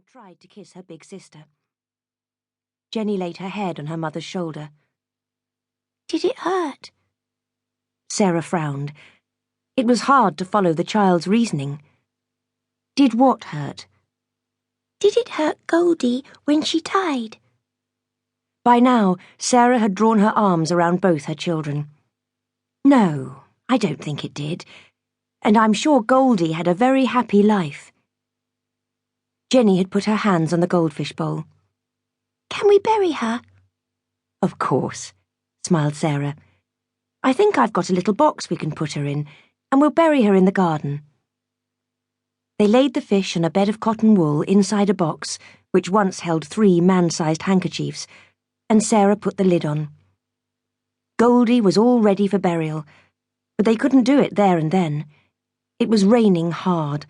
and tried to kiss her big sister. Jenny laid her head on her mother's shoulder. "Did it hurt?" Sarah frowned. It was hard to follow the child's reasoning. Did what hurt? "Did it hurt Goldie when she tied?" By now, Sarah had drawn her arms around both her children. No, I don't think it did, and I'm sure Goldie had a very happy life. Jenny had put her hands on the goldfish bowl. "Can we bury her?" Of course, smiled Sarah. I think I've got a little box we can put her in, and we'll bury her in the garden. They laid the fish on a bed of cotton wool inside a box which once held 3 man-sized handkerchiefs, and Sarah put the lid on. Goldie was all ready for burial, but they couldn't do it there and then. It was raining hard,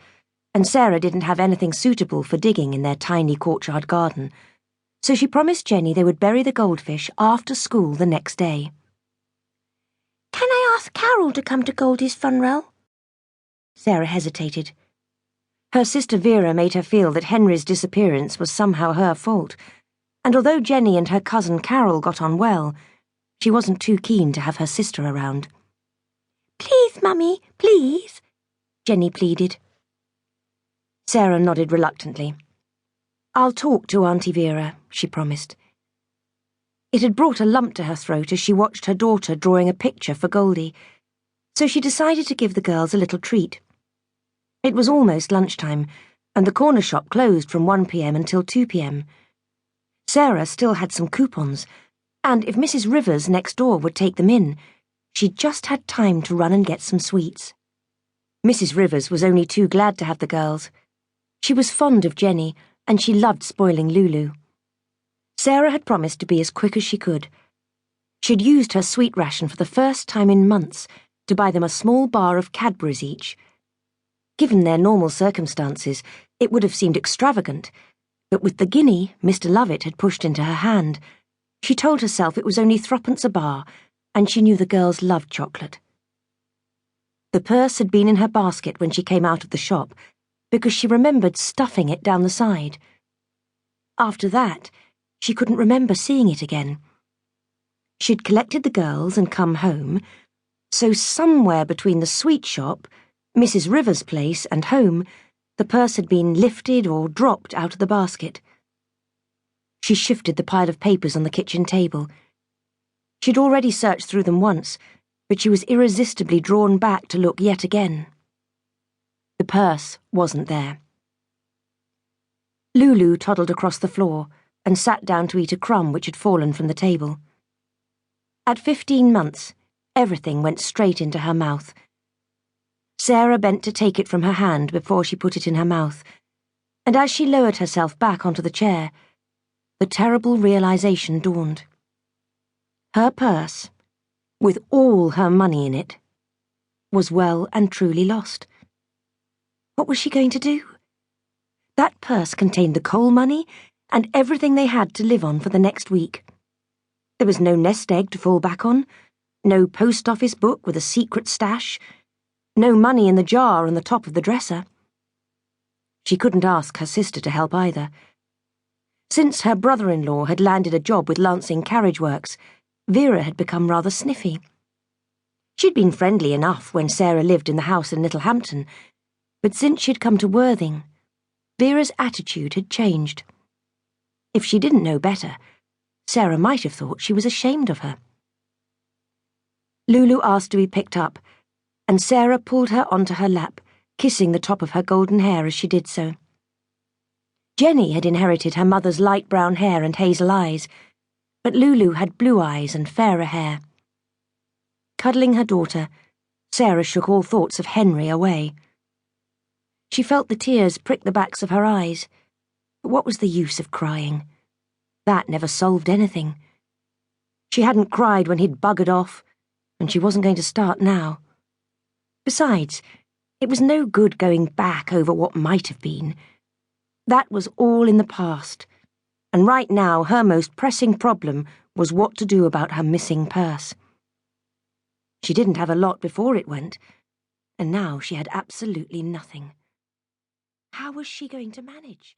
and Sarah didn't have anything suitable for digging in their tiny courtyard garden, so she promised Jenny they would bury the goldfish after school the next day. "Can I ask Carol to come to Goldie's funeral?" Sarah hesitated. Her sister Vera made her feel that Henry's disappearance was somehow her fault, and although Jenny and her cousin Carol got on well, she wasn't too keen to have her sister around. "Please, Mummy, please," Jenny pleaded. Sarah nodded reluctantly. "I'll talk to Auntie Vera," she promised. It had brought a lump to her throat as she watched her daughter drawing a picture for Goldie, so she decided to give the girls a little treat. It was almost lunchtime, and the corner shop closed from 1 p.m. until 2 p.m. Sarah still had some coupons, and if Mrs. Rivers next door would take them in, she just had time to run and get some sweets. Mrs. Rivers was only too glad to have the girls. She was fond of Jenny, and she loved spoiling Lulu. Sarah had promised to be as quick as she could. She'd used her sweet ration for the first time in months to buy them a small bar of Cadbury's each. Given their normal circumstances, it would have seemed extravagant, but with the guinea Mr. Lovett had pushed into her hand, she told herself it was only 3 a bar, and she knew the girls loved chocolate. The purse had been in her basket when she came out of the shop, because she remembered stuffing it down the side. After that, she couldn't remember seeing it again. She'd collected the girls and come home, so somewhere between the sweet shop, Mrs. Rivers' place, and home, the purse had been lifted or dropped out of the basket. She shifted the pile of papers on the kitchen table. She'd already searched through them once, but she was irresistibly drawn back to look yet again. The purse wasn't there. Lulu toddled across the floor and sat down to eat a crumb which had fallen from the table. At 15 months, everything went straight into her mouth. Sarah bent to take it from her hand before she put it in her mouth, and as she lowered herself back onto the chair, the terrible realization dawned. Her purse, with all her money in it, was well and truly lost. What was she going to do? That purse contained the coal money and everything they had to live on for the next week. There was no nest egg to fall back on, no post office book with a secret stash, no money in the jar on the top of the dresser. She couldn't ask her sister to help either. Since her brother-in-law had landed a job with Lancing Carriage Works, Vera had become rather sniffy. She'd been friendly enough when Sarah lived in the house in Littlehampton, but since she'd come to Worthing, Vera's attitude had changed. If she didn't know better, Sarah might have thought she was ashamed of her. Lulu asked to be picked up, and Sarah pulled her onto her lap, kissing the top of her golden hair as she did so. Jenny had inherited her mother's light brown hair and hazel eyes, but Lulu had blue eyes and fairer hair. Cuddling her daughter, Sarah shook all thoughts of Henry away. She felt the tears prick the backs of her eyes, but what was the use of crying? That never solved anything. She hadn't cried when he'd buggered off, and she wasn't going to start now. Besides, it was no good going back over what might have been. That was all in the past, and right now her most pressing problem was what to do about her missing purse. She didn't have a lot before it went, and now she had absolutely nothing. How was she going to manage?